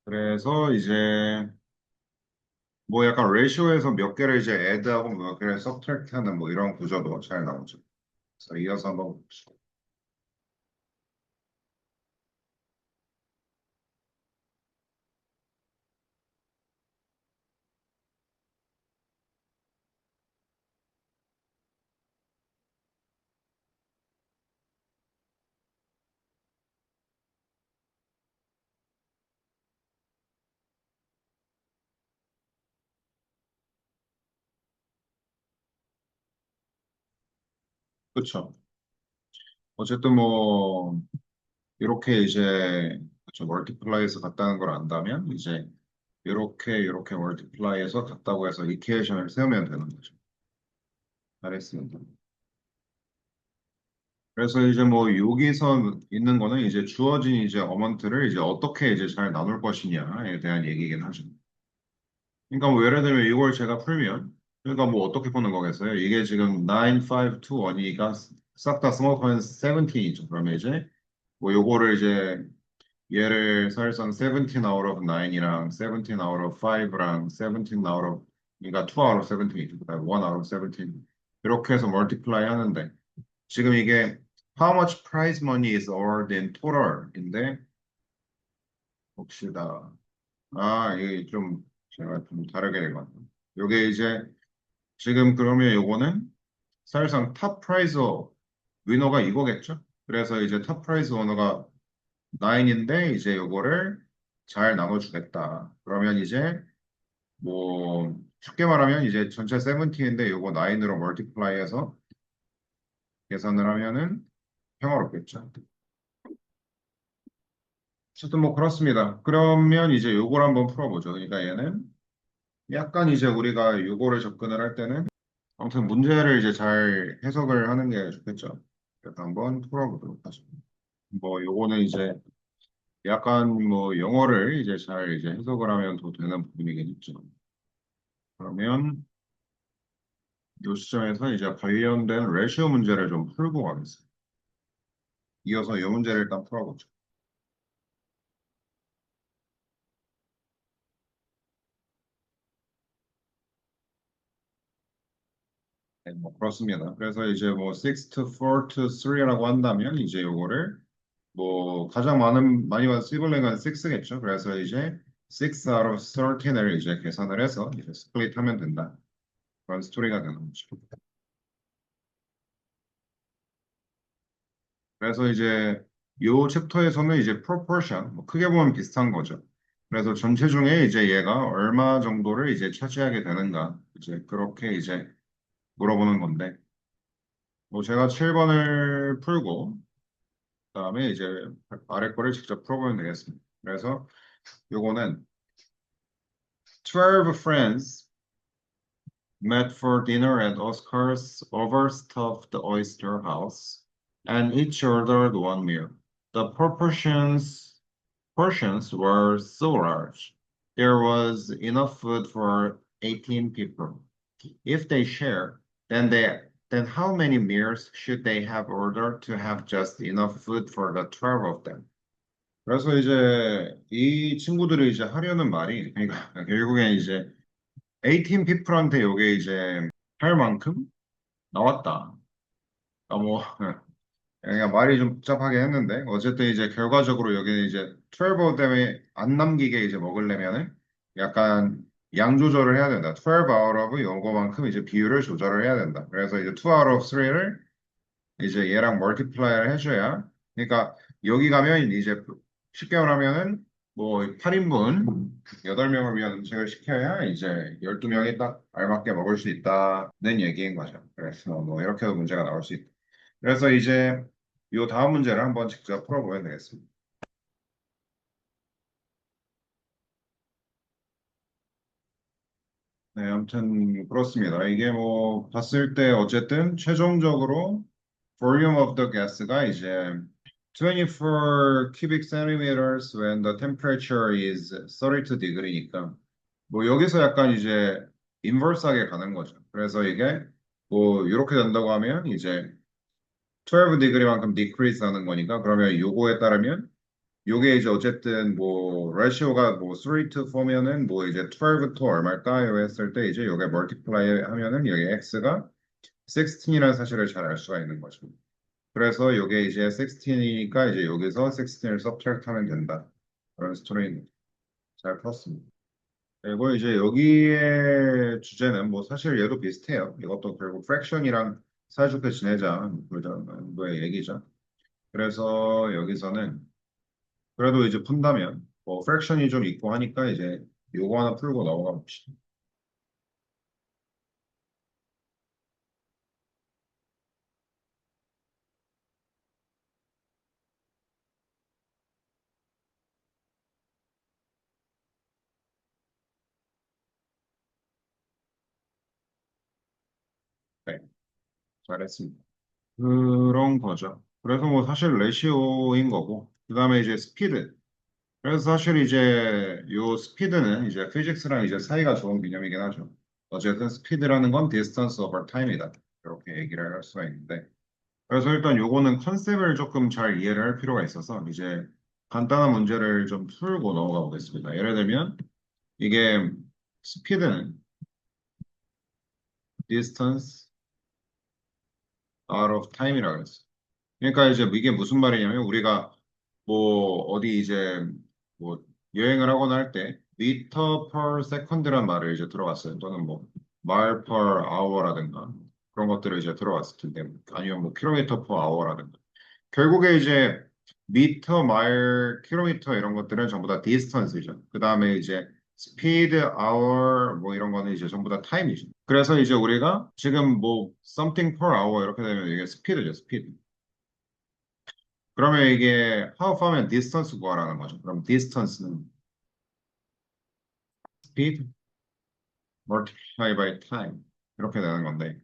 그래서 이제 뭐 약간 레이쇼에서 몇 개를 이제 애드하고 몇 개를 서브트랙트하는 뭐 이런 구조도 잘 나오죠. 그래서 이어서 한번 봅시다. 그렇죠. 어쨌든 뭐 이렇게 이제 그쵸, 멀티플라이에서 같다는 걸 안다면 이제 이렇게 멀티플라이에서 같다고 해서 이퀘이션을 세우면 되는 거죠. 잘했습니다. 그래서 이제 뭐 여기서 있는 거는 이제 주어진 이제 어먼트를 이제 어떻게 이제 잘 나눌 것이냐에 대한 얘기이긴 하죠. 그러니까 뭐 예를 들면 이걸 제가 풀면 그러니까 뭐 어떻게 푸는 거겠어요? 이게 지금 9, 5, 2, 1이가 싹 다 스몰 17이죠. 그러면 이제 뭐 요거를 이제 얘를 사실상 17 out of 9이랑 17 out of 5랑 17 out of 그러니까 2 out of 17이죠. 그다음에 1 out of 17 이렇게 해서 멀티플라이 하는데 지금 이게 how much prize money is earned in total인데 봅시다. 이게 좀 제가 좀 다르게 읽었네. 요게 이제 지금 그러면 요거는 사실상 탑 프라이즈 위너가 이거겠죠? 그래서 이제 탑 프라이즈 위너가 9인데 이제 요거를 잘 나눠주겠다. 그러면 이제 뭐 쉽게 말하면 이제 전체 17인데 요거 9으로 멀티플라이해서 계산을 하면은 평화롭겠죠. 어쨌든 뭐 그렇습니다. 그러면 이제 요걸 한번 풀어보죠. 그러니까 얘는 약간 이제 우리가 요거를 접근을 할 때는 아무튼 문제를 이제 잘 해석을 하는 게 좋겠죠. 그래서 한번 풀어보도록 하죠. 뭐 요거는 이제 약간 뭐 영어를 이제 잘 이제 해석을 하면 더 되는 부분이긴 있죠. 그러면 이 시점에서 이제 관련된 레시오 문제를 좀 풀고 가겠습니다. 이어서 이 문제를 일단 풀어보죠. 네, 뭐 그렇습니다. 그래서 이제 뭐 6 to 4 to 3라고 한다면 이제 요거를 뭐 가장 많이 받은 시블링은 6겠죠. 그래서 이제 6 out of 13을 이제 계산을 해서 이제 스플릿 하면 된다. 그런 스토리가 되는 거죠. 그래서 이제 요 챕터에서는 이제 proportion, 뭐 크게 보면 비슷한 거죠. 그래서 전체 중에 이제 얘가 얼마 정도를 이제 차지하게 되는가, 이제 그렇게 이제 물어보는 건데, 뭐 제가 7번을 풀고, 그다음에 이제 아래 거를 직접 풀어보면 되겠습니다. 그래서 요거는 12 friends met for dinner at Oscar's overstuffed oyster house, and each ordered one meal. The portions were so large. There was enough food for 18 people. If they share, then how many meals should they have ordered to have just enough food for the 12 of them? 그래서 이제 이 친구들이 이제 하려는 말이 그러니까 결국엔 이제 18 people한테 요게 이제 할 만큼 나왔다. 뭐 그러니까 말이 좀 복잡하게 했는데 어쨌든 이제 결과적으로 여기는 이제 12 때문에 안 남기게 이제 먹으려면은 약간 양 조절을 해야 된다. 12 out of 요거만큼 이제 비율을 조절을 해야 된다. 그래서 이제 2 out of 3를 이제 얘랑 멀티플라이를 해줘야 그러니까 여기 가면 이제 쉽게 말하면은 뭐 8인분 8명을 위한 음식을 시켜야 이제 12명이 딱 알맞게 먹을 수 있다는 얘기인 거죠. 그래서 뭐 이렇게도 문제가 나올 수 있다. 그래서 이제 요 다음 문제를 한번 직접 풀어보면 되겠습니다. 네, 아무튼 그렇습니다. 이게 뭐 봤을 때 어쨌든 최종적으로 volume of the gas가 이제 24 cubic centimeters when the temperature is 32 degree니까 뭐 여기서 약간 이제 인버스하게 가는 거죠. 그래서 이게 뭐 이렇게 된다고 하면 이제 12 degree만큼 decrease 하는 거니까 그러면 요거에 따르면 요게 이제 어쨌든 뭐 레시오가 뭐 3 to 4면은 뭐 이제 12 to 얼마일까요 했을 때 이제 요게 멀티플라이 하면은 여기 x가 16이라는 사실을 잘 알 수가 있는 거죠. 그래서 요게 이제 16이니까 이제 여기서 16을 subtract 하면 된다. 그런 스토리는 잘 풀었습니다. 그리고 이제 여기의 주제는 뭐 사실 얘도 비슷해요. 이것도 결국 fraction이랑 사이좋게 지내자 그런 거의 얘기죠. 그래서 여기서는 그래도 이제 푼다면 뭐 프랙션이 좀 있고 하니까 이제 요거 하나 풀고 넘어가 봅시다. 네, 잘했습니다. 그런 거죠. 그래서 뭐 사실 레시오인 거고 그다음에 이제 스피드. 그래서 사실 이제 요 스피드는 이제 피직스랑 이제 사이가 좋은 개념이긴 하죠. 어쨌든 스피드라는 건 distance over time이다. 이렇게 얘기를 할 수가 있는데 그래서 일단 요거는 컨셉을 조금 잘 이해를 할 필요가 있어서 이제 간단한 문제를 좀 풀고 넘어가 보겠습니다. 예를 들면 이게 스피드는 distance out of time이라고 했어요. 그러니까 이제 이게 무슨 말이냐면 우리가 뭐 어디 이제 뭐 여행을 하거나 할 때 미터 per second란 말을 이제 들어봤어요. 또는 뭐 말 per hour라든가 그런 것들을 이제 들어봤을 텐데 아니면 뭐 킬로미터 per hour라든가 결국에 이제 미터, 마일, 킬로미터 이런 것들은 전부 다 디스턴스죠. 그 다음에 이제 스피드, 아워 뭐 이런 거는 이제 전부 다 타임이죠. 그래서 이제 우리가 지금 뭐 something per hour 이렇게 되면 이게 스피드죠, 스피드. 그러면 이게 how far면 distance 구하라는 거죠. 그럼 distance는 speed multiply by time 이렇게 되는 건데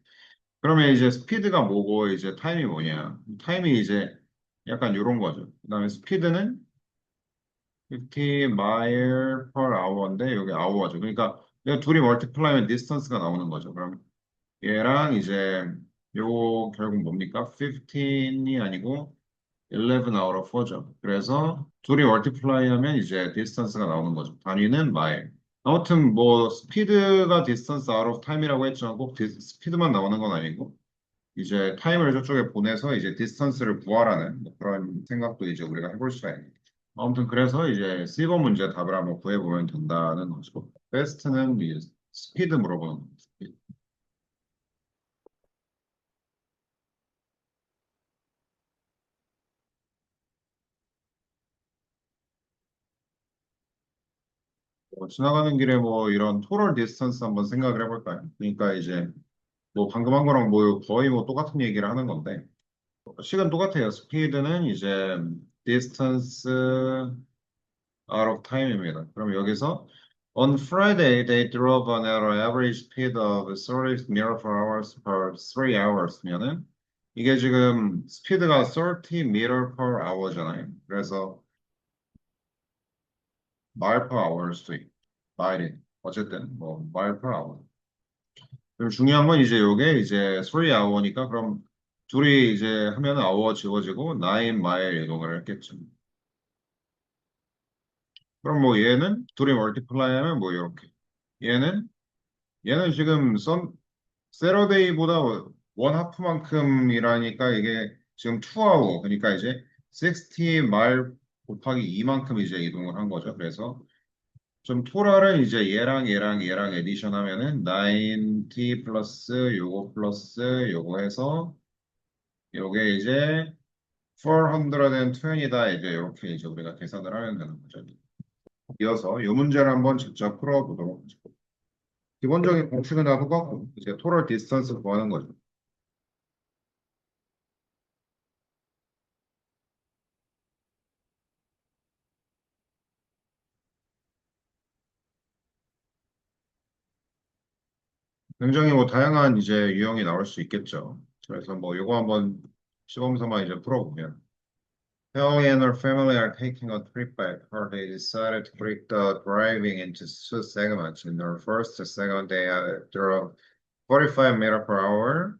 그러면 이제 스피드가 뭐고 이제 타임이 뭐냐? 타임이 이제 약간 이런 거죠. 그다음에 스피드는 50 mile per hour인데 여기 hour죠. 그러니까 얘 둘이 멀티플라이면 디스턴스가 나오는 거죠. 그럼 얘랑 이제 요거 결국 뭡니까? 15이 아니고 11 out of 4죠. 그래서 둘이 멀티플라이 하면 이제 디스턴스가 나오는 거죠. 단위는 mile. 아무튼 뭐 스피드가 디스턴스 out of time이라고 했지만 꼭 스피드만 나오는 건 아니고 이제 타임을 저쪽에 보내서 이제 디스턴스를 구하라는 뭐 그런 생각도 이제 우리가 해볼 수가 있는 거죠. 아무튼 그래서 이제 C번 문제 답을 한번 구해보면 된다는 거죠. 베스트는 이 스피드 물어보는 거죠. 지나가는 길에 뭐 이런 토럴 디스턴스 한번 생각을 해볼까요? 그러니까 이제 뭐 방금 한 거랑 뭐 거의 뭐 똑같은 얘기를 하는 건데 식은 똑같아요. 스피드는 이제 distance out of time입니다. 그럼 여기서 on Friday they drove an average speed of 30 miles per hour per 3 hours면은 이게 지금 스피드가 30 miles per hour잖아요. 그래서 mile per hour 수도 있고 마일이 어쨌든 뭐 mile per hour. 그리고 중요한 건 이제 요게 이제 3 hour니까 그럼 둘이 이제 하면은 hour 지워지고 9 mile 이동을 했겠죠. 그럼 뭐 얘는 둘이 멀티플라이 하면 뭐 이렇게 얘는 지금 세러데이보다 원 하프만큼이라니까 이게 지금 투아워 그러니까 이제 60 마일 곱하기 2만큼 이제 이동을 한 거죠. 그래서 좀 토랄은 이제 얘랑 에디션 하면은 90 플러스 요거 플러스 요거 해서 요게 이제 420다 이제 이렇게 이제 우리가 계산을 하면 되는 거죠. 이어서 이 문제를 한번 직접 풀어보도록 하죠. 기본적인 공식은 다 똑같고 이제 토럴 디스턴스 구하는 거죠. 굉장히 뭐 다양한 이제 유형이 나올 수 있겠죠. 그래서 뭐 이거 한번 시범 삼아 이제 풀어보면 Kelly and her family are taking a trip back. Her they decided to break the driving into two segments. In their first segment, they drove 45 meters per hour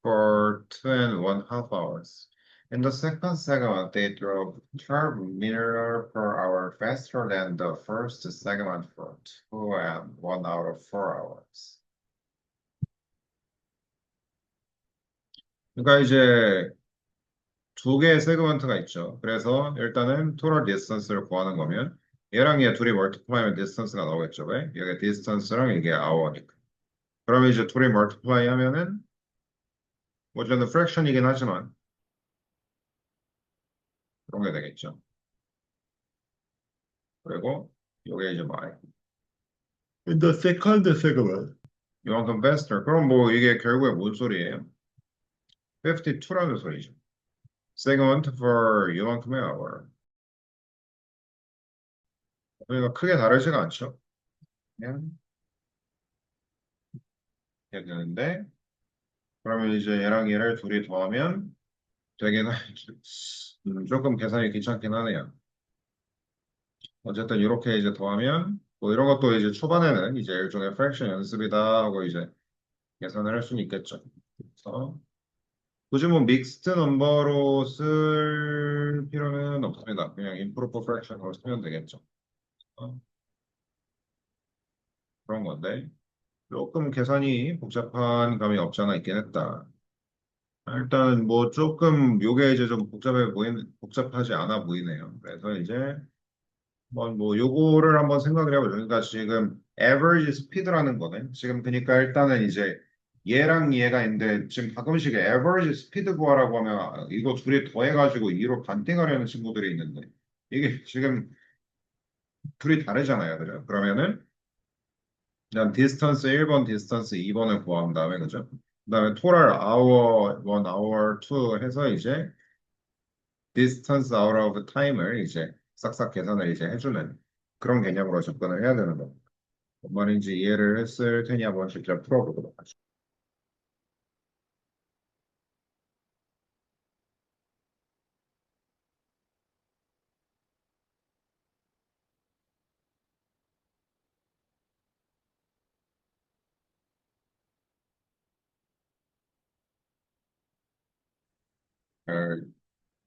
for 2.5 hours. In the second segment, they drove 12 meters per hour faster than the first segment for 2 and 1 out of 4 hours. 그러니까 이제 두 개의 세그먼트가 있죠. 그래서 일단은 토럴 디스턴스를 구하는 거면 얘랑 얘 둘이 멀티플라이하면 디스턴스가 나오겠죠. 왜? 여기 디스턴스랑 이게 아워니까. 그러면 이제 둘이 멀티플라이 하면은 어쨌든 프랙션이긴 하지만 그런 게 되겠죠. 그리고 요게 이제 y. In the second segment. 이만큼 faster. 그럼 뭐 이게 결국에 뭔 소리예요? 52라는 소리죠. segment for 이만큼의 hour. 그러니까 크게 다르지가 않죠. 그냥 이렇게 되는데 그러면 이제 얘랑 얘를 둘이 더하면 되긴 조금 계산이 귀찮긴 하네요. 어쨌든 이렇게 이제 더하면 뭐 이런 것도 이제 초반에는 이제 일종의 fraction 연습이다 하고 이제 계산을 할 수는 있겠죠. 그래서 굳이 뭐 믹스드 넘버로 쓸 필요는 없습니다. 그냥 improper fraction으로 쓰면 되겠죠. 어, 그런 건데 조금 계산이 복잡한 감이 없지 않아 있긴 했다. 일단 뭐 조금 요게 이제 좀 복잡하지 않아 보이네요. 그래서 이제 뭐 요거를 한번 생각을 해보죠. 그러니까 지금 average speed라는 거는 지금 그러니까 일단은 이제 얘랑 얘가 있는데 지금 가끔씩 average speed 구하라고 하면 이거 둘이 더해가지고 2로 반띵하려는 친구들이 있는데 이게 지금 둘이 다르잖아요. 그죠? 그러면은 그냥 distance 1번, distance 2번을 구한 다음에 그죠? 그다음에 total hour 1, hour 2 해서 이제 distance out of time을 이제 싹싹 계산을 이제 해주는 그런 개념으로 접근을 해야 되는 겁니다. 뭔 말인지 이해를 했을 테니 한번 실제로 풀어보도록 하죠.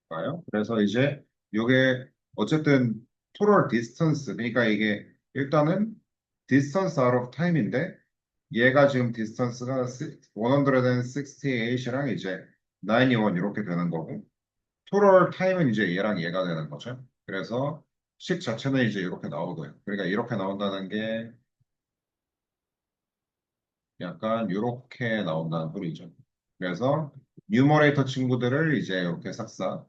볼까요? 그래서 이제 이게 어쨌든 total distance 그러니까 이게 일단은 distance out of time인데 얘가 지금 distance가 168이랑 이제 91 이렇게 되는 거고 total time은 이제 얘랑 얘가 되는 거죠. 그래서 식 자체는 이제 이렇게 나오고요. 그러니까 이렇게 나온다는 게 약간 이렇게 나온다는 소리죠. 그래서 뉴머레이터 친구들을 이제 이렇게 싹싹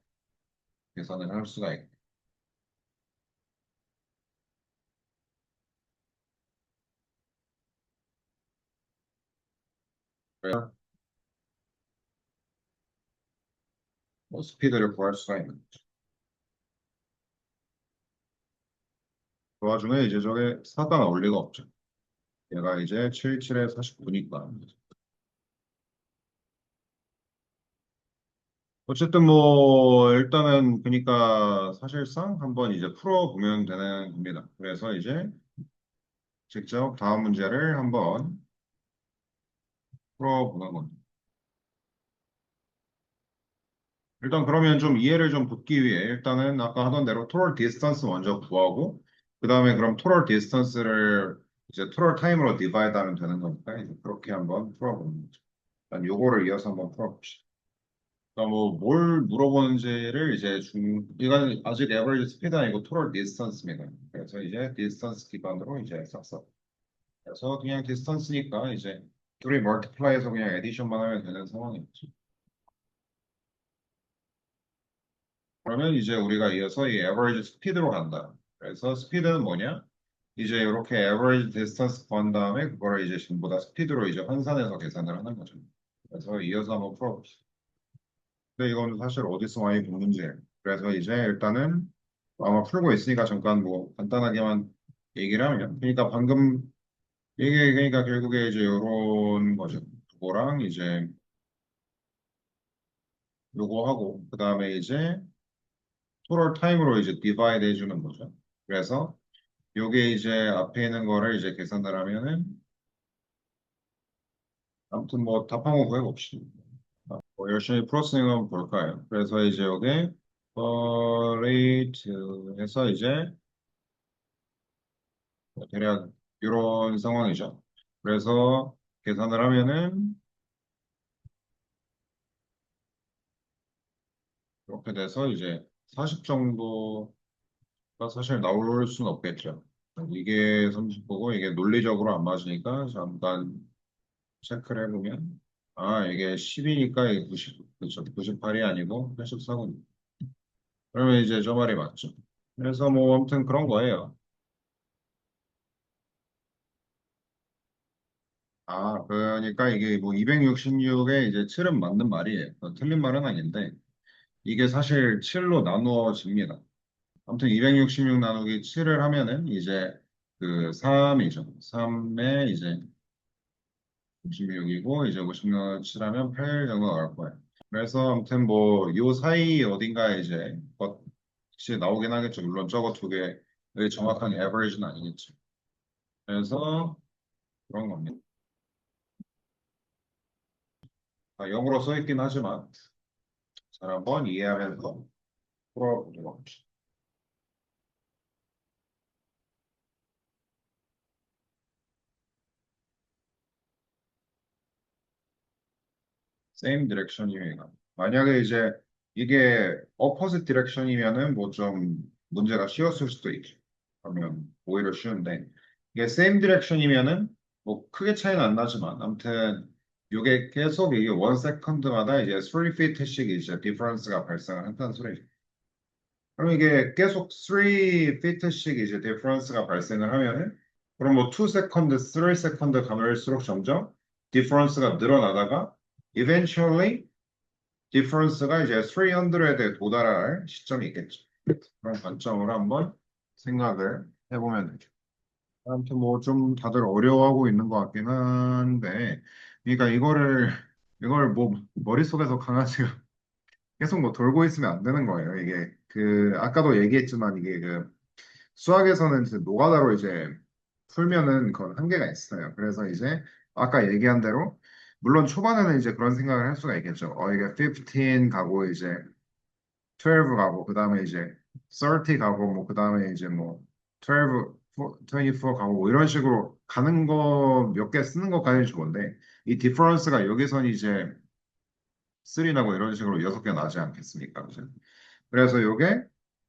계산을 할 수가 있고 뭐 스피드를 구할 수가 있는 거죠. 그 와중에 이제 저게 4가 나올 리가 없죠. 얘가 이제 77에 49니까. 어쨌든 뭐 일단은 그러니까 사실상 한번 이제 풀어보면 되는 겁니다. 그래서 이제 직접 다음 문제를 한번 풀어보는 겁니다. 일단 그러면 좀 이해를 좀 돕기 위해 일단은 아까 하던 대로 total distance 먼저 구하고 그 다음에 그럼 total distance를 이제 total time으로 divide 하면 되는 거니까 이제 그렇게 한번 풀어보는 거죠. 일단 요거를 이어서 한번 풀어봅시다. 그러니까 뭐 뭘 물어보는지를 이제 이건 아직 average speed 아니고 total distance입니다. 그래서 이제 distance 기반으로 이제 싹싹. 그래서 그냥 distance니까 이제 둘이 multiply해서 그냥 addition만 하면 되는 상황이죠. 그러면 이제 우리가 이어서 이 average speed로 간다. 그래서 speed는 뭐냐? 이제 이렇게 average distance 구한 다음에 그거를 이제 전부 다 스피드로 이제 환산해서 계산을 하는 거죠. 그래서 이어서 한번 풀어봅시다. 근데 이건 사실 어디서 많이 본 문제예요. 그래서 이제 일단은 아마 풀고 있으니까 잠깐 뭐 간단하게만 얘기를 하면 그러니까 방금 이게 그러니까 결국에 이제 요런 거죠. 그거랑 이제 요거 하고 그 다음에 이제 total time으로 이제 divide 해주는 거죠. 그래서 요게 이제 앞에 있는 거를 이제 계산을 하면은 아무튼 뭐 답 한번 구해봅시다. 뭐 열심히 풀었으니까 한번 볼까요? 그래서 이제 여기 레이트 해서 이제 대략 이런 상황이죠. 그래서 계산을 하면은 이렇게 돼서 이제 40 정도가 사실 나올 수는 없겠죠. 이게 30보고 이게 논리적으로 안 맞으니까 잠깐 체크를 해보면 이게 10이니까 이게 90, 그렇죠. 98이 아니고 84군요. 그러면 이제 저 말이 맞죠. 그래서 뭐 아무튼 그런 거예요. 그러니까 이게 뭐 266에 이제 7은 맞는 말이에요. 틀린 말은 아닌데 이게 사실 7로 나누어집니다. 아무튼 266 나누기 7을 하면은 이제 그 3이죠. 3에 이제 56이고 이제 56 칠하면 8 정도 나올 거예요. 그래서 아무튼 뭐 요 사이 어딘가에 이제 것이 나오긴 하겠죠. 물론 저거 두 개의 정확한 에버리지는 아니겠죠. 그래서 그런 겁니다. 0으로 써 있긴 하지만 잘 한번 이해하면서 풀어보도록 합시다. same direction이면 만약에 이제 이게 opposite direction이면은 뭐 좀 문제가 쉬웠을 수도 있죠. 그러면 오히려 쉬운데 이게 same direction이면은 뭐 크게 차이는 안 나지만 아무튼 이게 계속 이게 1세컨드마다 이제 3 feet씩 이제 difference가 발생을 한다는 소리죠. 그럼 이게 계속 3 feet씩 이제 difference가 발생을 하면은 그럼 뭐 2 seconds, 3 seconds 가면일수록 점점 difference가 늘어나다가 eventually difference가 이제 300에 도달할 시점이 있겠죠. 그런 관점으로 한번 생각을 해보면 되죠. 아무튼 뭐 좀 다들 어려워하고 있는 것 같긴 한데, 그러니까 이걸 뭐 머릿속에서 강아지가 계속 뭐 돌고 있으면 안 되는 거예요. 이게 그 아까도 얘기했지만 이게 그 수학에서는 이제 노가다로 이제 풀면은 그건 한계가 있어요. 그래서 이제 아까 얘기한 대로 물론 초반에는 이제 그런 생각을 할 수가 있겠죠. 이게 15 가고 이제 12 가고 그다음에 이제 30 가고 뭐 그다음에 이제 뭐 12, 24 가고 뭐 이런 식으로 가는 거 몇 개 쓰는 것까지는 좋은데 이 디퍼런스가 여기선 이제 3 나고 이런 식으로 6개 나지 않겠습니까? 그죠? 그래서 요게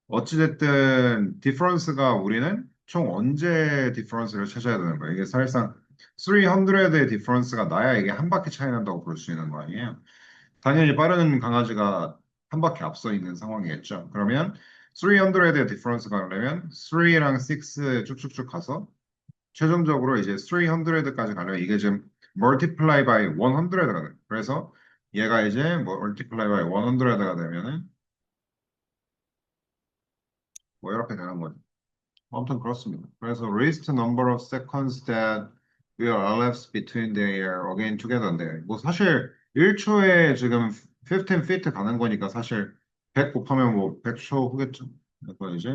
어찌됐든 디퍼런스가 우리는 총 언제 디퍼런스를 찾아야 되는 거예요? 이게 사실상 300의 디퍼런스가 나야 이게 한 바퀴 차이 난다고 볼 수 있는 거 아니에요? 당연히 빠른 강아지가 한 바퀴 앞서 있는 상황이겠죠. 그러면 300의 디퍼런스가 가려면 3랑 6 쭉쭉쭉 가서 최종적으로 이제 300까지 가려면 이게 지금 multiply by 100가 돼요. 그래서 얘가 이제 뭐 multiply by 100가 되면은 뭐 이렇게 되는 거죠. 아무튼 그렇습니다. 그래서 least number of seconds that will elapse between their again together인데 뭐 사실 1초에 지금 15 feet 가는 거니까 사실 100 곱하면 뭐 100초 후겠죠. 그래서 이제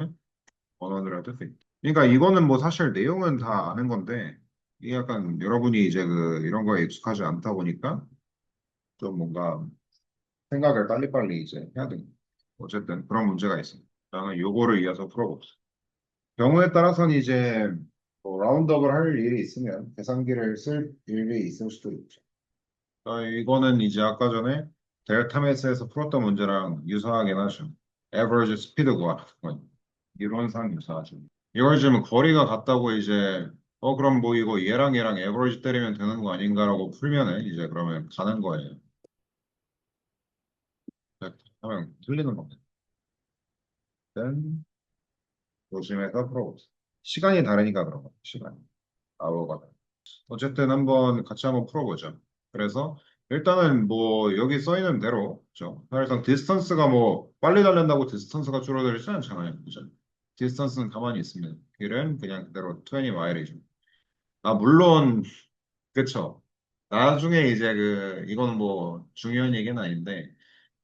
100 feet. 그러니까 이거는 뭐 사실 내용은 다 아는 건데 이게 약간 여러분이 이제 그 이런 거에 익숙하지 않다 보니까 좀 뭔가 생각을 빨리빨리 이제 해야 됩니다. 어쨌든 그런 문제가 있습니다. 저는 요거를 이어서 풀어봅시다. 경우에 따라서는 이제 뭐 라운드업을 할 일이 있으면 계산기를 쓸 일이 있을 수도 있죠. 이거는 이제 아까 전에 델타 매스에서 풀었던 문제랑 유사하긴 하죠. average speed 구하는 거. 이론상 유사하죠. 이걸 지금 거리가 같다고 이제 그럼 뭐 이거 얘랑 얘랑 average 때리면 되는 거 아닌가라고 풀면은 이제 그러면 가는 거예요. 하면 틀리는 겁니다. 일단 조심해서 풀어보세요. 시간이 다르니까 그런 거예요. 시간이. 아워가. 어쨌든 같이 한번 풀어보죠. 그래서 일단은 뭐 여기 써 있는 대로 그죠? 사실상 디스턴스가 뭐 빨리 달린다고 디스턴스가 줄어들지 않잖아요. 그죠? 디스턴스는 가만히 있습니다. 길은 그냥 그대로 20 마일이죠. 물론 그쵸. 나중에 이제 이거는 뭐 중요한 얘기는 아닌데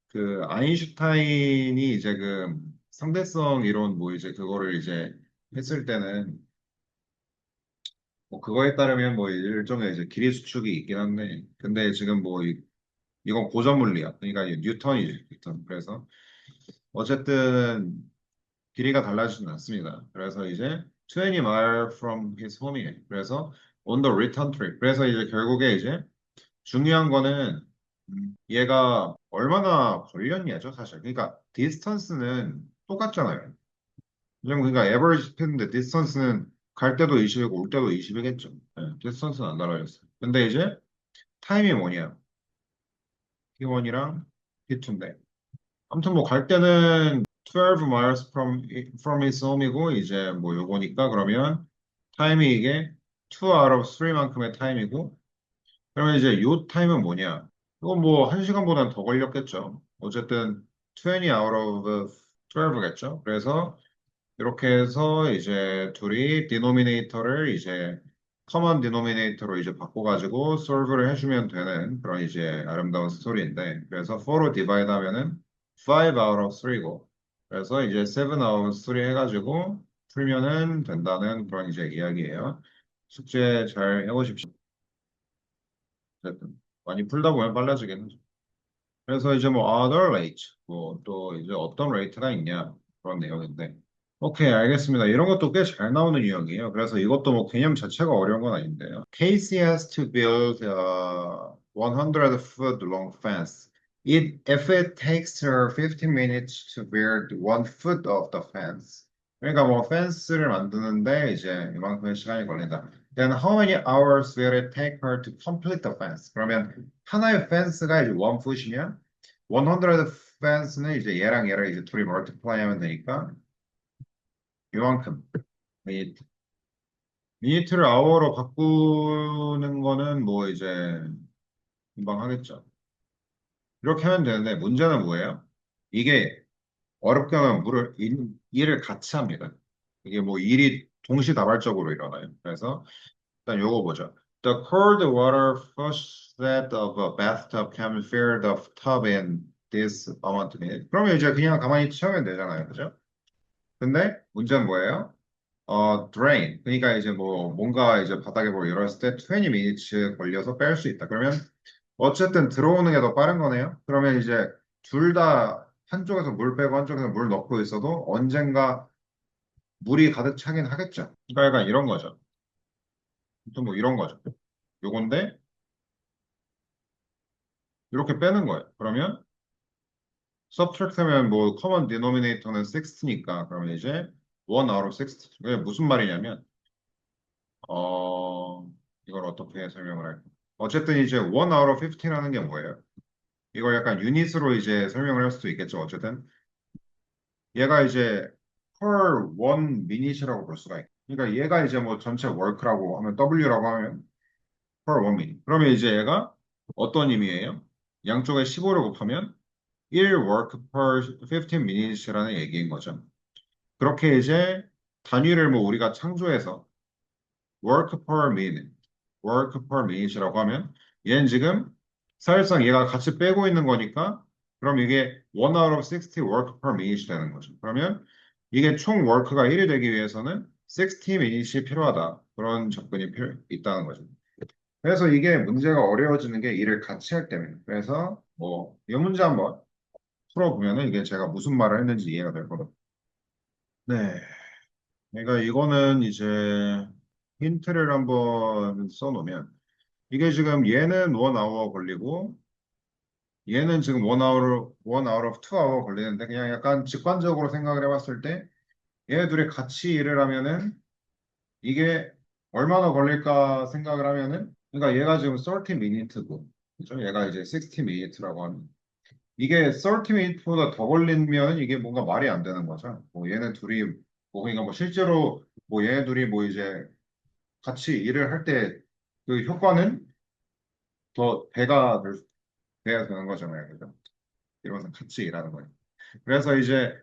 그 아인슈타인이 이제 그 상대성 이론 뭐 이제 그거를 이제 했을 때는 뭐 그거에 따르면 뭐 일종의 이제 길이 수축이 있긴 한데 근데 지금 뭐 이건 고전 물리학. 그러니까 이제 뉴턴이지, 뉴턴. 그래서 어쨌든 길이가 달라지진 않습니다. 그래서 이제 20 mile from his home이에요. 그래서 on the return trip. 그래서 이제 결국에 이제 중요한 거는 얘가 얼마나 걸렸냐죠, 사실. 그러니까 디스턴스는 똑같잖아요. 그러니까 average speed인데 디스턴스는 갈 때도 20이고 올 때도 20이겠죠. 네, 디스턴스는 안 달라졌어요. 근데 이제 타임이 뭐냐? T1이랑 T2인데. 아무튼 뭐 갈 때는 12 miles from his home이고 이제 뭐 요거니까 그러면 타임이 이게 2 out of 3만큼의 타임이고 그러면 이제 요 타임은 뭐냐? 이건 뭐 1시간보다는 더 걸렸겠죠. 어쨌든 20 out of 12겠죠. 그래서 이렇게 해서 이제 둘이 디노미네이터를 이제 커먼 디노미네이터로 이제 바꿔가지고 솔브를 해주면 되는 그런 이제 아름다운 스토리인데 그래서 4로 디바이드 하면은 5 out of 3고 그래서 이제 7 out of 3 해가지고 풀면은 된다는 그런 이제 이야기예요. 숙제 잘 해보십시오. 어쨌든 많이 풀다 보면 빨라지겠죠. 그래서 이제 뭐 other rate 뭐 또 이제 어떤 레이트가 있냐 그런 내용인데 오케이 알겠습니다. 이런 것도 꽤 잘 나오는 유형이에요. 그래서 이것도 뭐 개념 자체가 어려운 건 아닌데요. Casey has to build a 100-foot long fence. If it takes her 15 minutes to build 1 foot of the fence. 그러니까 뭐 펜스를 만드는데 이제 이만큼의 시간이 걸린다. Then how many hours will it take her to complete the fence? 그러면 하나의 펜스가 이제 1foot이면 100 펜스는 이제 얘랑 이제 둘이 멀티플라이 하면 되니까 이만큼. 미니트. 미니트를 아워로 바꾸는 거는 뭐 이제 금방 하겠죠. 이렇게 하면 되는데 문제는 뭐예요? 이게 어렵게 하면 일을 같이 합니다. 이게 뭐 일이 동시다발적으로 일어나요. 그래서 일단 요거 보죠. The cold water faucet of a bathtub can fill the tub in this amount of minutes. 그러면 이제 그냥 가만히 채우면 되잖아요. 그죠? 근데 문제는 뭐예요? drain. 그러니까 이제 뭐 뭔가 이제 바닥에 뭐 열었을 때 20 minutes 걸려서 뺄 수 있다. 그러면 어쨌든 들어오는 게 더 빠른 거네요. 그러면 이제 둘 다 한쪽에서 물 빼고 한쪽에서 물 넣고 있어도 언젠가 물이 가득 차긴 하겠죠. 그러니까 약간 이런 거죠. 또 뭐 이런 거죠. 요건데 이렇게 빼는 거예요. 그러면 subtract 하면 뭐 common denominator는 6니까 그러면 이제 1 out of 60. 그게 무슨 말이냐면 어 이걸 어떻게 설명을 할까? 어쨌든 이제 1 out of 50라는 게 뭐예요? 이걸 약간 유닛으로 이제 설명을 할 수도 있겠죠. 어쨌든 얘가 이제 per one minut이라고 볼 수가 있고 그러니까 얘가 이제 뭐 전체 work라고 하면 W라고 하면 per one minute. 그러면 이제 얘가 어떤 의미예요? 양쪽에 15를 곱하면 1 work per 15 minutes라는 얘기인 거죠. 그렇게 이제 단위를 뭐 우리가 창조해서 work per minute, work per minute라고 하면 얘는 지금 사실상 얘가 같이 빼고 있는 거니까 그럼 이게 1 out of 60 work per minute 되는 거죠. 그러면 이게 총 work가 1이 되기 위해서는 60 minutes이 필요하다. 그런 접근이 있다는 거죠. 그래서 이게 문제가 어려워지는 게 일을 같이 할 때문에. 그래서 뭐 이 문제 한번 풀어보면은 이게 제가 무슨 말을 했는지 이해가 될 거거든요. 네. 그러니까 이거는 이제 힌트를 한번 써놓으면 이게 지금 얘는 1 hour 걸리고 얘는 지금 1 hour of 2 hour 걸리는데 그냥 약간 직관적으로 생각을 해봤을 때 얘네 둘이 같이 일을 하면은 이게 얼마나 걸릴까 생각을 하면은 그러니까 얘가 지금 30 minutes고 그죠? 얘가 이제 60 minutes라고 하면 이게 30 minutes보다 더 걸리면 이게 뭔가 말이 안 되는 거죠. 뭐 얘네 둘이 뭐 그러니까 뭐 실제로 뭐 얘네 둘이 뭐 이제 같이 일을 할 때 그 효과는 더 돼야 되는 거잖아요. 그죠? 이러면서 같이 일하는 거예요. 그래서 이제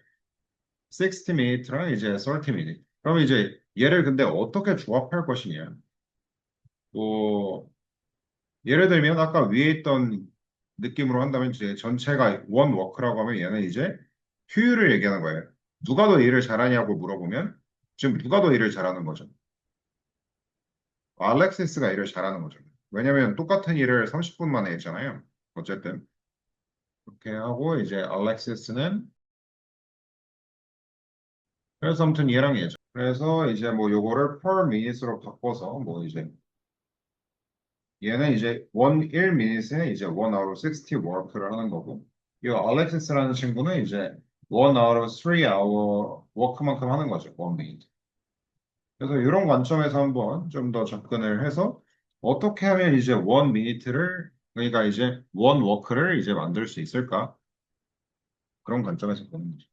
60 minutes랑 이제 30 minutes. 그럼 이제 얘를 근데 어떻게 조합할 것이냐? 뭐 예를 들면 아까 위에 있던 느낌으로 한다면 이제 전체가 원 워크라고 하면 얘는 이제 효율을 얘기하는 거예요. 누가 더 일을 잘하냐고 물어보면 지금 누가 더 일을 잘하는 거죠? 알렉시스가 일을 잘하는 거죠. 왜냐면 똑같은 일을 30분 만에 했잖아요. 어쨌든 이렇게 하고 이제 알렉시스는 그래서 아무튼 얘랑 얘죠. 그래서 이제 뭐 요거를 per minute로 바꿔서 뭐 이제 얘는 이제 1 minute에 이제 1 hour 60 work를 하는 거고 이 알렉시스라는 친구는 이제 1 hour 3 hour work만큼 하는 거죠. 1 minute. 그래서 이런 관점에서 한번 좀 더 접근을 해서 어떻게 하면 이제 1 minute를 그러니까 이제 1 work를 이제 만들 수 있을까? 그런 관점에서 보는 거죠.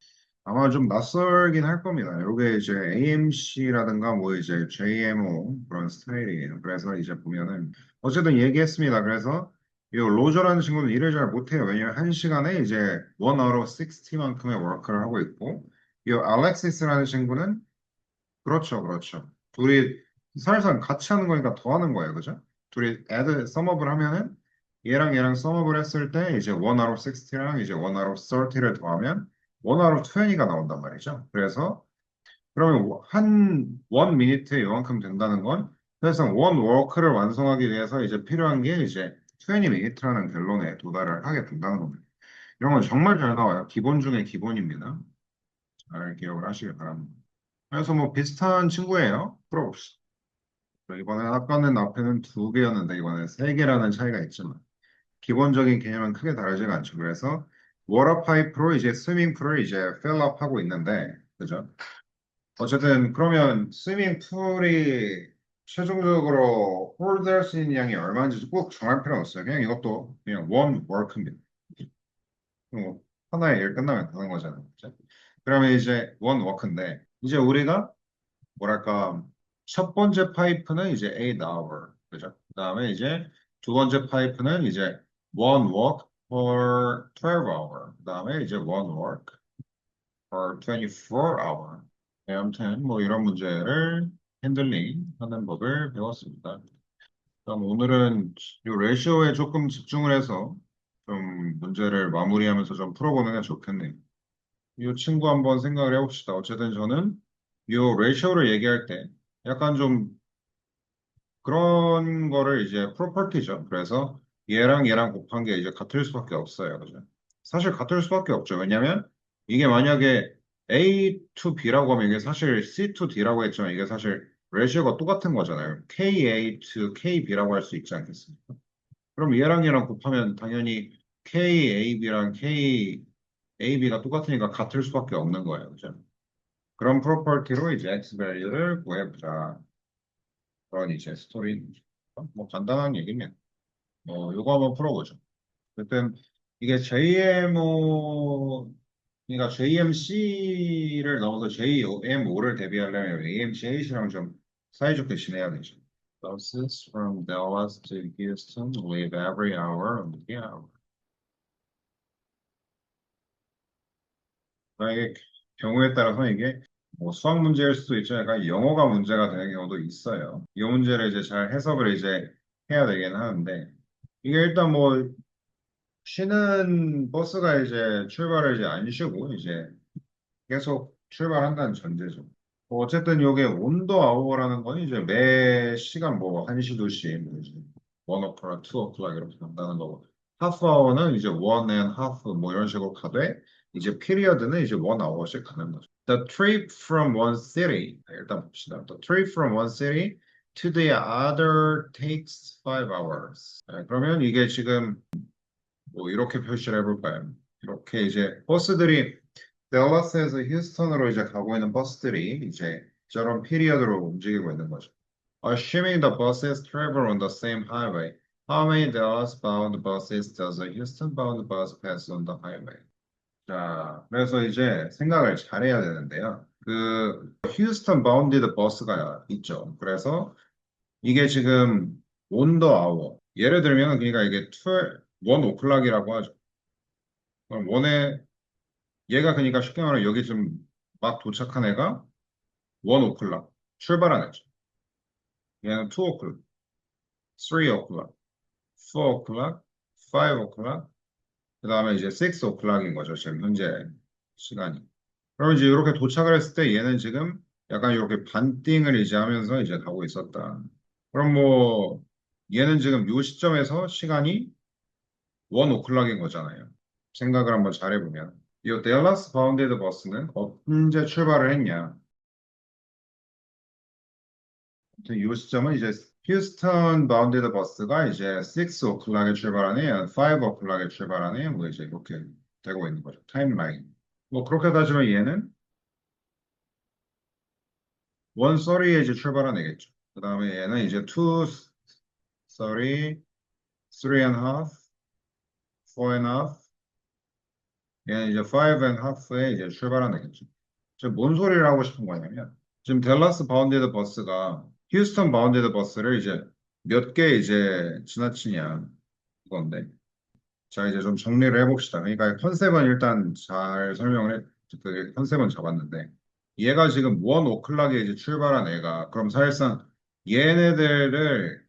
아마 좀 낯설긴 할 겁니다. 이게 이제 AMC라든가 뭐 이제 JMO 그런 스타일이에요. 그래서 이제 보면은 어쨌든 얘기했습니다. 그래서 이 로저라는 친구는 일을 잘 못해요. 왜냐면 한 시간에 이제 1 hour 60만큼의 워크를 하고 있고 이 알렉시스라는 친구는 그렇죠, 그렇죠. 둘이 사실상 같이 하는 거니까 더 하는 거예요. 그죠? 둘이 add 썸업을 하면은 얘랑 썸업을 했을 때 이제 1 hour 60랑 이제 1 hour 30를 더하면 1 hour 20가 나온단 말이죠. 그래서 그러면 한 1 minute에 이만큼 된다는 건 사실상 1 work를 완성하기 위해서 이제 필요한 게 이제 20 minute라는 결론에 도달을 하게 된다는 겁니다. 이런 건 정말 잘 나와요. 기본 중에 기본입니다. 잘 기억을 하시길 바랍니다. 그래서 뭐 비슷한 친구예요. 풀어봅시다. 이번에 아까는 앞에는 2개였는데 이번에 3개라는 차이가 있지만 기본적인 개념은 크게 다르지가 않죠. 그래서 워터 파이프로 이제 스위밍풀을 이제 필업 하고 있는데 그죠? 어쨌든 그러면 스위밍풀이 최종적으로 홀드할 수 있는 양이 얼마인지 꼭 정할 필요 없어요. 그냥 이것도 그냥 원 워크입니다. 뭐 하나의 일 끝나면 되는 거잖아요. 그죠? 그러면 이제 원 워크인데 이제 우리가 뭐랄까 첫 번째 파이프는 이제 8 hour 그죠? 그다음에 이제 두 번째 파이프는 이제 one walk for 12 hour 그다음에 이제 one walk for 24 hour 네, 아무튼 뭐 이런 문제를 핸들링 하는 법을 배웠습니다. 그럼 오늘은 이 레시오에 조금 집중을 해서 좀 문제를 마무리하면서 좀 풀어보는 게 좋겠네요. 이 친구 한번 생각을 해봅시다. 어쨌든 저는 이 레이쇼를 얘기할 때 약간 좀 그런 거를 이제 프로퍼티죠. 그래서 얘랑 곱한 게 이제 같을 수밖에 없어요. 그죠? 사실 같을 수밖에 없죠. 왜냐면 이게 만약에 A to B라고 하면 이게 사실 C to D라고 했지만 이게 사실 레이쇼가 똑같은 거잖아요. KA to KB라고 할 수 있지 않겠습니까? 그럼 얘랑 곱하면 당연히 KAB랑 KAB가 똑같으니까 같을 수밖에 없는 거예요. 그죠? 그런 프로퍼티로 이제 X 밸류를 구해보자. 그런 이제 스토리. 뭐 간단한 얘기면. 요거 한번 풀어보죠. 어쨌든 이게 JMO, 그러니까 JMC를 넘어서 JMO를 대비하려면 AMCH랑 좀 사이좋게 지내야 되죠. Buses from Dallas to Houston leave every hour on the hour. 만약에 경우에 따라서 이게 뭐 수학 문제일 수도 있죠. 약간 영어가 문제가 되는 경우도 있어요. 이 문제를 이제 잘 해석을 이제 해야 되긴 하는데 이게 일단 뭐 쉬는 버스가 이제 출발을 이제 안 쉬고 이제 계속 출발한다는 전제죠. 뭐 어쨌든 이게 온도 아워라는 건 이제 매 시간 뭐 1시, 2시, 뭐 이제 1 o'clock, 2 o'clock 이렇게 간다는 거고 half hour는 이제 1 and half 뭐 이런 식으로 가되 이제 period는 이제 1 hour씩 가는 거죠. The trip from one city 일단 봅시다. The trip from one city to the other takes 5 hours. 네, 그러면 이게 지금 뭐 이렇게 표시를 해볼까요? 이렇게 이제 버스들이 댈러스에서 휴스턴으로 이제 가고 있는 버스들이 이제 저런 피리어드로 움직이고 있는 거죠. Assuming the buses travel on the same highway, how many Dallas-bound buses does a Houston-bound bus pass on the highway? 자, 그래서 이제 생각을 잘해야 되는데요. 그 휴스턴 바운디드 버스가 있죠. 그래서 이게 지금 on the hour. 예를 들면 그러니까 이게 1 o'clock이라고 하죠. 그럼 원에 얘가 그러니까 쉽게 말하면 여기 좀 막 도착한 애가 1 o'clock 출발한 애죠. 얘는 2 o'clock, 3 o'clock, 4 o'clock, 5 o'clock, 그 다음에 이제 6 o'clock인 거죠. 지금 현재 시간이. 그럼 이제 이렇게 도착을 했을 때 얘는 지금 약간 이렇게 반띵을 이제 하면서 이제 가고 있었다. 그럼 뭐 얘는 지금 이 시점에서 시간이 원 오클락인 거잖아요. 생각을 한번 잘해보면. 이 댈러스 바운데드 버스는 언제 출발을 했냐? 이 시점은 이제 휴스턴 바운데드 버스가 이제 6 오클락에 출발하네, 5 오클락에 출발하네, 뭐 이제 이렇게 되고 있는 거죠. 타임라인. 뭐 그렇게 따지면 얘는 1:30에 이제 출발한 애겠죠. 그 다음에 얘는 이제 2:30, 3:30, 4:30, 얘는 이제 5:30에 이제 출발한 애겠죠. 지금 뭔 소리를 하고 싶은 거냐면 지금 댈러스 바운데드 버스가 휴스턴 바운데드 버스를 이제 몇 개 이제 지나치냐 그건데 자 이제 좀 정리를 해봅시다. 그러니까 컨셉은 일단 잘 설명을 해, 그 컨셉은 잡았는데 얘가 지금 원 오클락에 이제 출발한 애가 그럼 사실상 얘네들을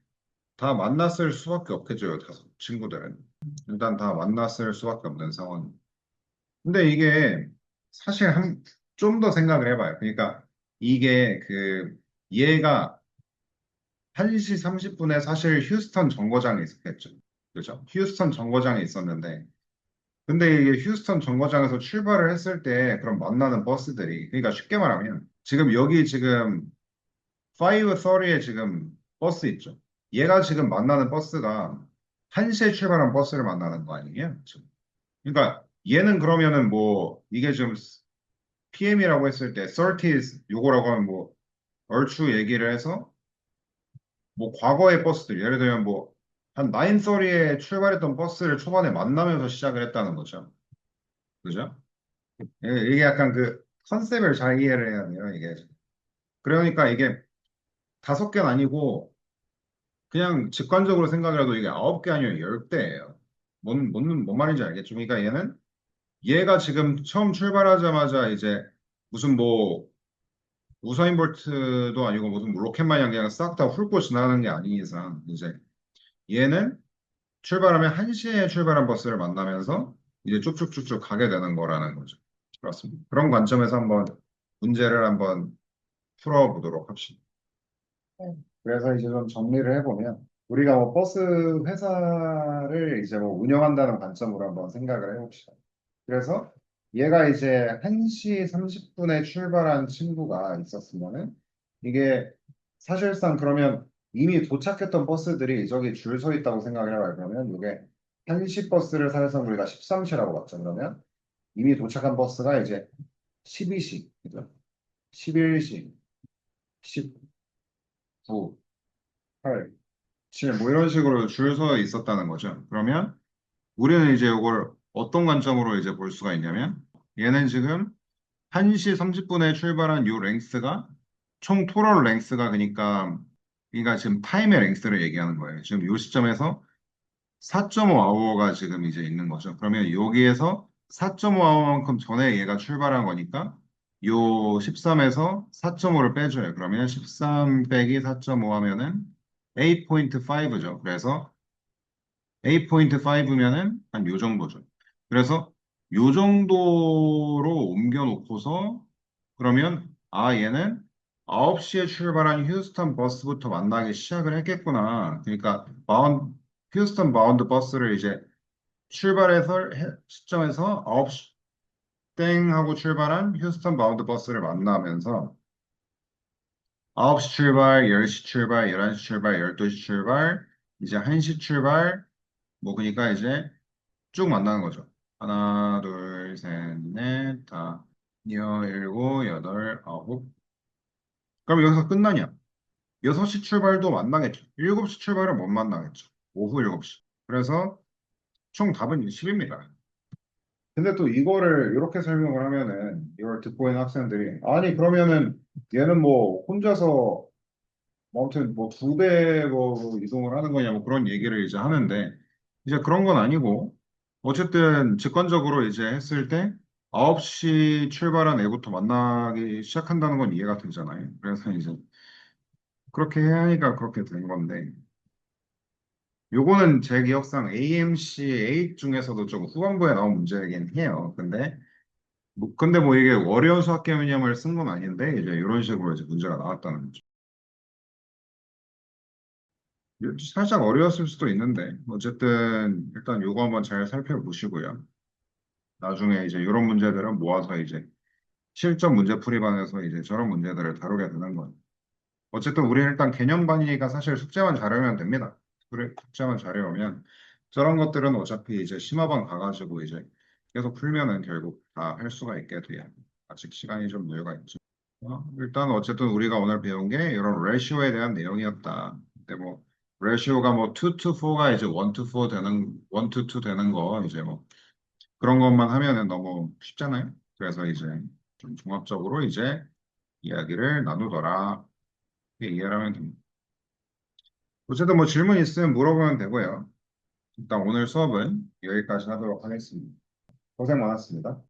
다 만났을 수밖에 없겠죠. 다섯 친구들은 일단 다 만났을 수밖에 없는 상황. 근데 이게 사실 좀 더 생각을 해봐요. 그러니까 이게 얘가 1시 30분에 사실 휴스턴 정거장에 있었겠죠. 그죠? 휴스턴 정거장에 있었는데 근데 이게 휴스턴 정거장에서 출발을 했을 때 그럼 만나는 버스들이 그러니까 쉽게 말하면 지금 여기 지금 5:30에 지금 버스 있죠. 얘가 지금 만나는 버스가 1시에 출발한 버스를 만나는 거 아니에요? 지금. 그러니까 얘는 그러면은 뭐 이게 지금 PM이라고 했을 때 30 요거라고 하면 뭐 얼추 얘기를 해서 뭐 과거의 버스들 예를 들면 뭐 한 9:30에 출발했던 버스를 초반에 만나면서 시작을 했다는 거죠. 그죠? 이게 약간 그 컨셉을 잘 이해를 해야 돼요, 이게. 그러니까 이게 5개는 아니고 그냥 직관적으로 생각을 해도 이게 9개 아니면 10대예요. 뭔 말인지 알겠죠? 그러니까 얘가 지금 처음 출발하자마자 이제 무슨 뭐 우사인 볼트도 아니고 무슨 뭐 로켓 마냥 그냥 싹 다 훑고 지나가는 게 아닌 이상 이제 얘는 출발하면 1시에 출발한 버스를 만나면서 이제 쭉쭉쭉쭉 가게 되는 거라는 거죠. 그렇습니다. 그런 관점에서 한번 문제를 한번 풀어보도록 합시다. 네. 그래서 이제 좀 정리를 해보면 우리가 뭐 버스 회사를 이제 뭐 운영한다는 관점으로 한번 생각을 해봅시다. 그래서 얘가 이제 1시 30분에 출발한 친구가 있었으면은 이게 사실상 그러면 이미 도착했던 버스들이 저기 줄 서 있다고 생각을 해봐요. 그러면 이게 1시 버스를 사실상 우리가 13시라고 봤죠. 그러면 이미 도착한 버스가 이제 12시, 그죠? 11시, 19, 8, 7, 뭐 이런 식으로 줄 서 있었다는 거죠. 그러면 우리는 이제 이걸 어떤 관점으로 이제 볼 수가 있냐면 얘는 지금 1시 30분에 출발한 요 랭스가 총 토럴 랭스가 그러니까 지금 타임의 랭스를 얘기하는 거예요. 지금 요 시점에서 4.5 아워가 지금 이제 있는 거죠. 그러면 여기에서 4.5 아워만큼 전에 얘가 출발한 거니까 요 13에서 4.5를 빼줘요. 그러면 13 빼기 4.5 하면은 8.5죠. 그래서 8.5면은 한 요 정도죠. 그래서 요 정도로 옮겨 놓고서 그러면 얘는 9시에 출발한 휴스턴 버스부터 만나기 시작을 했겠구나. 그러니까 휴스턴 바운드 버스를 이제 시점에서 9시 땡 하고 출발한 휴스턴 바운드 버스를 만나면서 9시 출발, 10시 출발, 11시 출발, 12시 출발, 이제 1시 출발, 뭐 그러니까 이제 쭉 만나는 거죠. 하나, 둘, 셋, 넷, 다, 일곱, 여덟, 아홉. 그럼 여기서 끝나냐? 6시 출발도 만나겠죠. 7시 출발은 못 만나겠죠. 오후 7시. 그래서 총 답은 10입니다. 근데 또 이거를 이렇게 설명을 하면은 이걸 듣고 있는 학생들이 아니 그러면은 얘는 뭐 혼자서 뭐 아무튼 뭐 2배 뭐 이동을 하는 거냐 뭐 그런 얘기를 이제 하는데 이제 그런 건 아니고 어쨌든 직관적으로 이제 했을 때 9시 출발한 애부터 만나기 시작한다는 건 이해가 되잖아요. 그래서 이제 그렇게 해야 하니까 그렇게 된 건데 요거는 제 기억상 AMC 8 중에서도 좀 후반부에 나온 문제이긴 해요. 근데 뭐 이게 어려운 수학 개념을 쓴 건 아닌데 이제 이런 식으로 이제 문제가 나왔다는 거죠. 살짝 어려웠을 수도 있는데, 어쨌든 일단 요거 한번 잘 살펴보시고요. 나중에 이제 이런 문제들은 모아서 이제 실전 문제풀이반에서 이제 저런 문제들을 다루게 되는 거예요. 어쨌든 우리는 일단 개념반이니까 사실 숙제만 잘하면 됩니다. 그래, 숙제만 잘해오면 저런 것들은 어차피 이제 심화반 가가지고 이제 계속 풀면은 결국 다 할 수가 있게 돼요. 아직 시간이 좀 여유가 있죠. 일단 어쨌든 우리가 오늘 배운 게 이런 레시오에 대한 내용이었다. 근데 뭐 레시오가 뭐 2 to 4가 이제 1 to 4 되는 1 to 2 되는 거 이제 뭐 그런 것만 하면은 너무 쉽잖아요. 그래서 이제 좀 종합적으로 이제 이야기를 나누더라. 이렇게 이해를 하면 됩니다. 어쨌든 뭐 질문 있으면 물어보면 되고요. 일단 오늘 수업은 여기까지 하도록 하겠습니다. 고생 많았습니다.